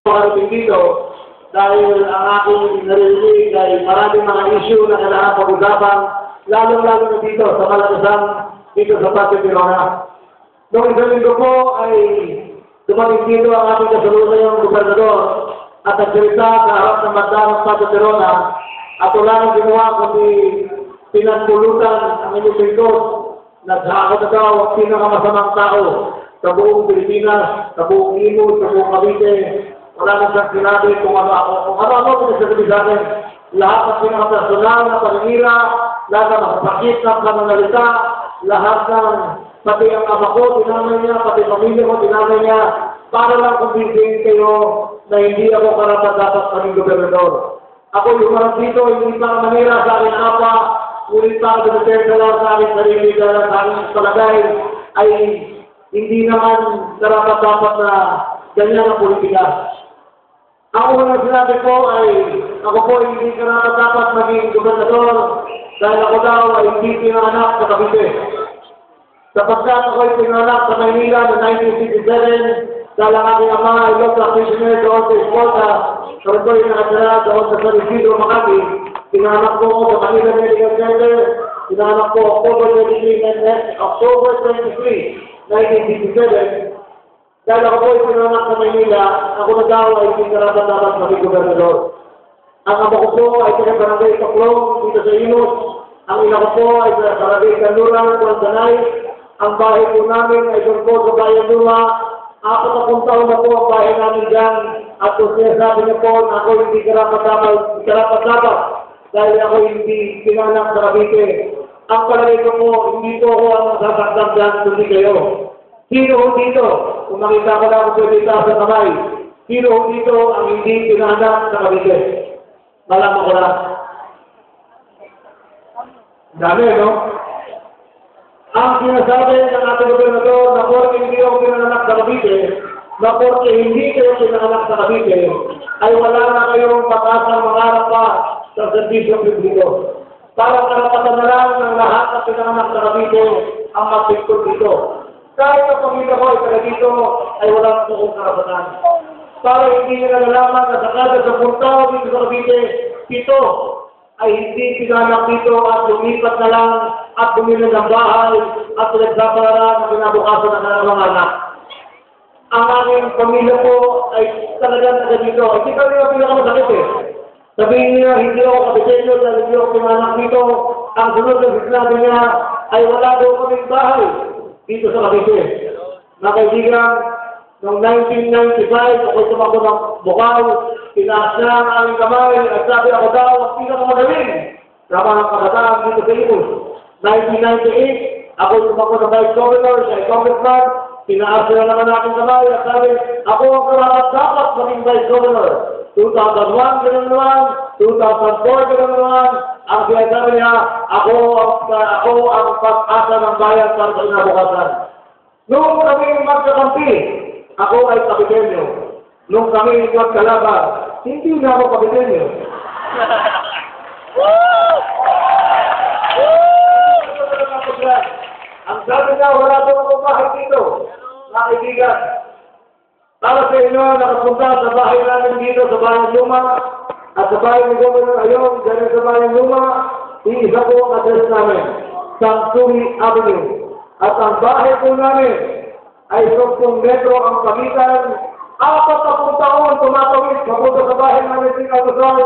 Parating dito dahil ang aking narinig ay maraming mga issue na kailangan pag-usapan, lalo-lalo na dito sa Malagasang, dito sa Patio Tirona. Noong isang linggo po ay dumating dito ang ating kasalukuyang gobernador at nagsalita sa harap ng Mandarang Patio Tirona at wala nang ginawa kundi pinagpulutan ang inyong lingkod na sa ako na daw ang pinakamasamang tao sa buong Pilipinas, sa buong Imus, sa buong Cavite. Wala nang siyang sinabi kung ano-ano pinasasabi sa akin. Lahat ng pinakapersonal na paninira, lahat ng masakit na pananalita, lahat ng pati ang ama ko, tinamay niya, pati pamilya ko, tinamay niya, para lang kumbinsin kayo na hindi ako karapat-dapat maging gobernador. Ako yung marang dito, hindi pa manira sa aking apa, ngunit pa dumitensya lang sa aking sarili dahil sa aking palagay ay hindi naman karapat-dapat na ganyan ang politika. Ang unang sinabi ko ay, ako po hindi karapat-dapat maging gobernador dahil ako daw ay hindi pinanganak sa Cavite. Sapagkat ako ay pinanganak sa Maynila noong 1967 dahil ang aking ama ay law practitioner doon sa Escolta. So ito ay nakatira doon sa San Isidro, Makati. Pinanganak ko sa Manila Medical Center. Pinanganak ko October 23, 1967. Dahil ako po ay pinanganak sa Maynila, ako na daw ay pinarapat-dapat maging gobernador. Ang ama ko po ay pinag-barangay Taklong dito sa Imus. Ang ina ko po ay sa barangay Kanluran, Kuantanay. Ang bahay po namin ay doon po sa Bayan Luma. 40 taon na po ang bahay namin dyan. At kung sinasabi niyo po na ako hindi karapat-dapat dahil ako hindi pinanganak sa Cavite. Ang palagay ko po, hindi po ako ang sasaktan dyan, kundi kayo. Sino ho dito? Kung makita ko na ako pwede sa kamay, sino ho dito ang hindi pinanganak sa Cavite? Malaman ko na. Dami, no? Ang sinasabi ng ating gobernador na porque hindi ako pinanganak sa Cavite, na porque hindi kayo pinanganak sa Cavite, ay wala na kayong patasang mangarap pa sa serbisyo publiko. Para karapatan na lang ng lahat na pinanganak sa Cavite ang magpigtod dito. Kahit ang pamilya ko ay taga dito, ay wala na kong karapatan. Para hindi nila nalaman na sa kada sa puntaw dito sa Cavite, 7 ay hindi pinanak dito at lumipat na lang at bumili ng bahay at nagsaparan na pinabukasan ng mga anak. Ang aking pamilya ko ay talagang taga dito. Hindi kami ang pinakamasakit eh. Sabihin niya, hindi ako Caviteño dahil hindi ako pinanak dito. Ang sunod ng sinabi niya ay wala daw kaming bahay dito sa Cavite. Mga kaibigan, noong 1995, ako'y tumakbo ng Bukal, tinaas na ang aming kamay, at sabi ako daw, ang pinakamagaling sa mga kabataan dito sa Imus. 1998, ako'y tumakbo ng Vice Governor, siya ay Congressman, tinaas na naman aking kamay, at sabi, ako ang karapat-dapat maging Vice Governor. 2001, gano'n naman, 2004, gano'n naman, ang sinasabi niya, ako ang pag-asa ng bayan para sa inabukasan. Noong kami magkakampi, ako ay Caviteño. Noong kami magkalaban, hindi na ako Caviteño. Ang sabi niya, wala doon akong bahay dito. Mga kaibigan, para sa inyo, nakapunta sa bahay namin dito sa Bayan Luma, at sa bahay ni Governor Ayong, dahil sa Bayan Luma, iisa po ang address namin, Sansui Avenue. At ang bahay po namin ay 10 metro ang pagitan, 40 taon tumatawid, mapunta sa bahay namin si Alcazar,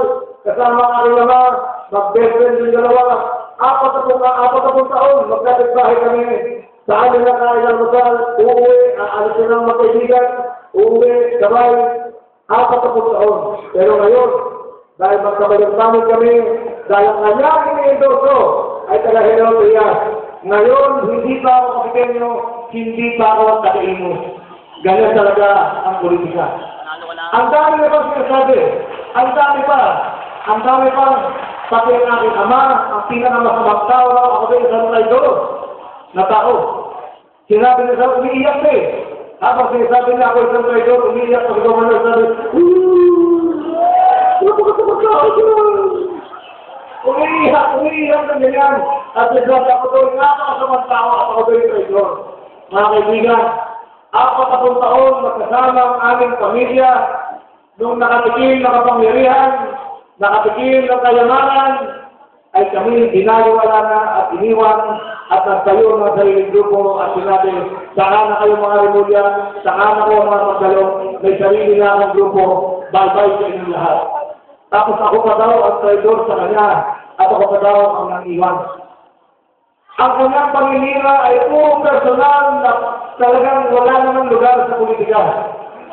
kasama ang aking ama, mag-best friend yung dalawa, 40 taon, magkapit bahay kami. Saan nila kaya ng Alcazar, uuwi, aalis na ng magkaibigan, uuwi, sabay, 40 taon. Pero ngayon, dahil magkabalang kami, dahil ang kanyang iniendoso ay taga-Hello Trias. Ngayon, hindi pa ako Caviteño, hindi pa ako taga-Imus. Ganyan talaga ang politika. Ang dami na pang sinasabi, ang dami pa, pati ang aking ama, ang pinakamasamang tao na ako din sa mga ito, na tao. Sinabi niya sa umiiyak eh. Habang sinasabi niya ako isang traidor, umiiyak sa governor, sabi, umiiyak na ganyan. At nagsabi ako doon, napakasamang tao at ako doon traidor. Mga kaibigan, 40 taon magkasama ang aming pamilya, nung nakatikim ng kapangyarihan, nakatikim ng kayamanan, ay kami dinaliwala na at iniwan at nagtayo ng sariling grupo at sinabi, saka na kayo mga rebulyan, saka na ko mga magdalong, may sarili na akong grupo, bye-bye sa inyong lahat. Tapos ako pa daw ang traidor sa kanya at ako pa daw ang nangiwan. Ang kanyang paninira ay puro personal na talagang wala namang lugar sa politika.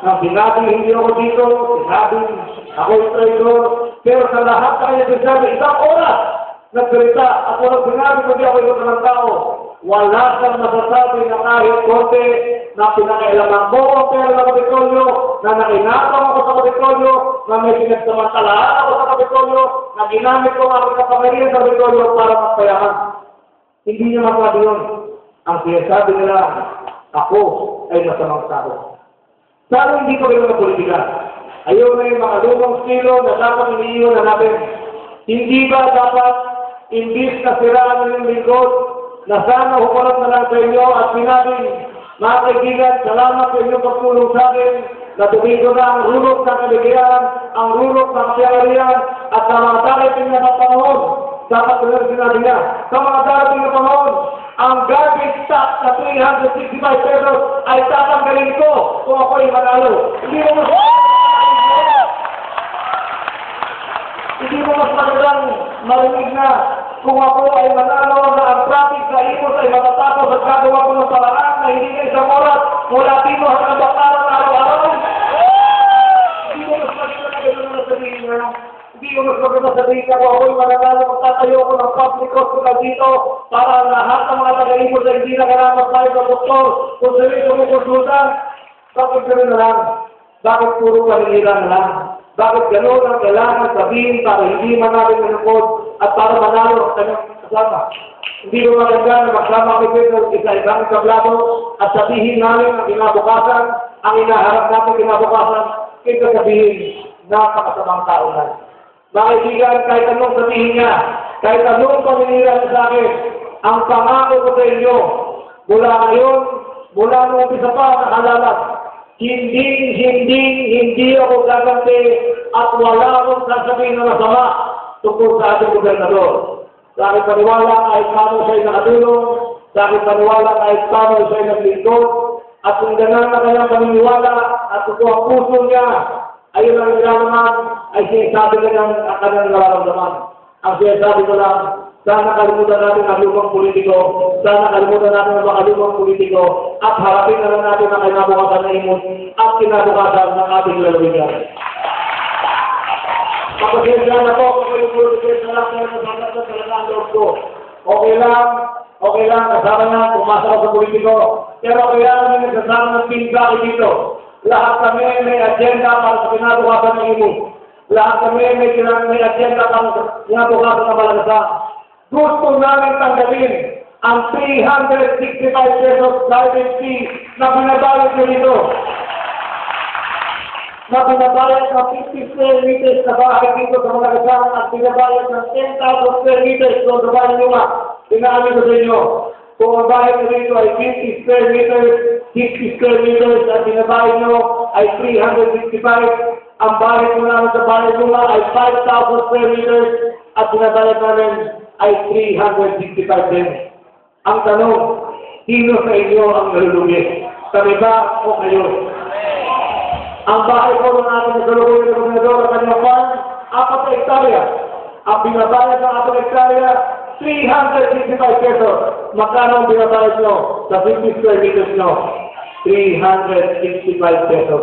Nang sinabi, hindi ako dito, sinabi, ako yung traidor, pero sa lahat na kanya sinabi, isang oras, nagsalita, at walang sinabi kundi ako yung ng tao. Wala kang masasabi na kahit konti na pinakailaman ko ang pera ng Kapitolyo, na nakinapang ako sa Kapitolyo, na may pinagsamantalaan ako sa Kapitolyo, na ginamit ko ang aking kapangyarihan sa Kapitolyo para magpayaman. Hindi niya masabi yun. Ang sinasabi nila, ako ay masamang tao. Sana hindi pa rin ng politika. Ayaw na yung mga lumang stilo na dapat iniiwan na natin. Hindi ba dapat imbis na siraan ng lingkod na sana humarap na lang sa inyo at sinabing, mga kaibigan, salamat sa inyong pagtulong sa akin na tumigo na ang rulok ng kaligayahan, ang rulok ng kapangyarihan at sa mga darating na panahon, dapat na sinabi niya, sa mga darating na panahon, ang garbage tax na 365 pesos ay tatanggalin ko kung ako ay manalo. Hindi mo mas magandang marinig na kung ako ay manalo na ang traffic sa Imos ay matatapos at gagawa ko ng paraan na hindi na isang oras mula dito hanggang Bakaran araw-araw. Hindi mo mas magandang na sabihin niya. Hindi mo mas magandang sabihin niya kung ako ay manalo magtatayo ko ng public hospital dito para lahat ng mga taga-Imos ay hindi na kailangan tayo sa doktor kung sabihin ko mo konsultan. Bakit gano'n na lang? Bakit puro paninira na lang? Bakit gano'n ang kailangan sabihin para hindi manalo ng lingkod at para manalo ang kanyang kasama? Hindi mo maganda na magsama kay Pedro isa ibang kablado at sabihin namin ang kinabukasan, ang inaharap natin kinabukasan, kaysa sabihin napakasamang tao na. Mga kaibigan, kahit anong sabihin niya, kahit anong paninira niya sa akin, ang pangako ko sa inyo, mula ngayon, mula nung umpisa pa nakalalat, hindi ako gaganti at wala akong sasabihin na masama tungkol sa ating gobernador. Sa aking paniwala kahit paano siya'y nakatulong, sa aking paniwala kahit paano siya'y naglingkod, at kung ganun na kanyang paniniwala at kung ang puso niya, ayun ang nilalaman, ay sinasabi ka ng kanyang nararamdaman. Ang sinasabi ko lang, sana kalimutan natin ang lumang politiko, sana kalimutan natin ang mga lumang politiko, at harapin na lang natin ang kinabukasan na Imos at kinabukasan ng ating lalawigan. Kapasensya na po, kung yung politiko na lang sa talaga ang loob ko. Okay lang, kasama na, pumasa ko sa politiko, pero kaya namin nagsasama ng pinagkaki dito. Lahat kami may agenda para sa kinabukasan ng Imos. Lahat kami may agenda para sa kinabukasan ng Malagasang. Gusto namin tanggalin ang 365 pesos garbage fee na binabayad nyo dito. Na binabayad ng 50 square meters na bahay dito sa Malagasang at binabayad ng 10,000 square meters doon sa bahay nyo. Pinaamin ko sa inyo, kung ang bahay nyo dito ay 50 square meters, 60 square meters at binabayad nyo ay 365, ang bahay nyo namin sa bahay nyo ay 5,000 square meters at binabayad namin ay 365 din. Ang tanong, sino sa inyo ang nalulugi? Kami ba o kayo? Ang bahay po ng ating nasalukuyan ng gobernador at kanyang farm, 4 hektarya. Ang binabayad ng 4 hektarya, 365 pesos. Magkano ang binabayad nyo sa 50 square meters nyo? 365 pesos.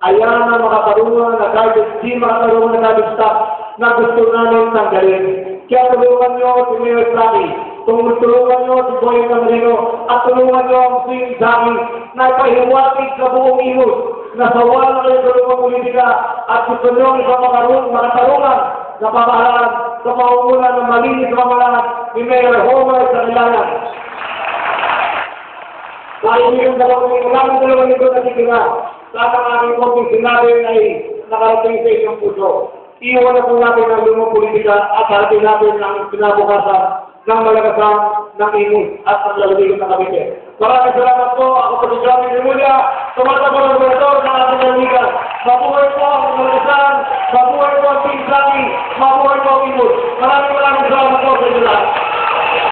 Ayan ang makatarungan na garbage, di makatarungan na garbage tax na gusto namin tanggalin. Kaya tulungan nyo si Mayor Saki, tulungan nyo si Boy Camarino, at tulungan nyo ang Swing Saki na ipahiwatig sa buong Imos na sa wala kayo sa lumang politika at gusto nyo isang makatarungan na pamahalaan sa pauunan ng malinis na pamahalaan ni Mayor Homer sa Kailangan. Kaibigan dalawang ito na sikinga, sana ang aming konting sinabi ay nakarating sa inyong puso. Iwan na po natin ang lumang politika at harapin natin ang kinabukasan ng Malagasang, ng Imos at ng lalawigan ng Cavite. Maraming salamat po. Ako po si Johnny Rimulya, tumatakbo ng gobernador ng ating lalawigan. Mabuhay po ang one, Team Lucky. Mabuhay po ang Imod. Maraming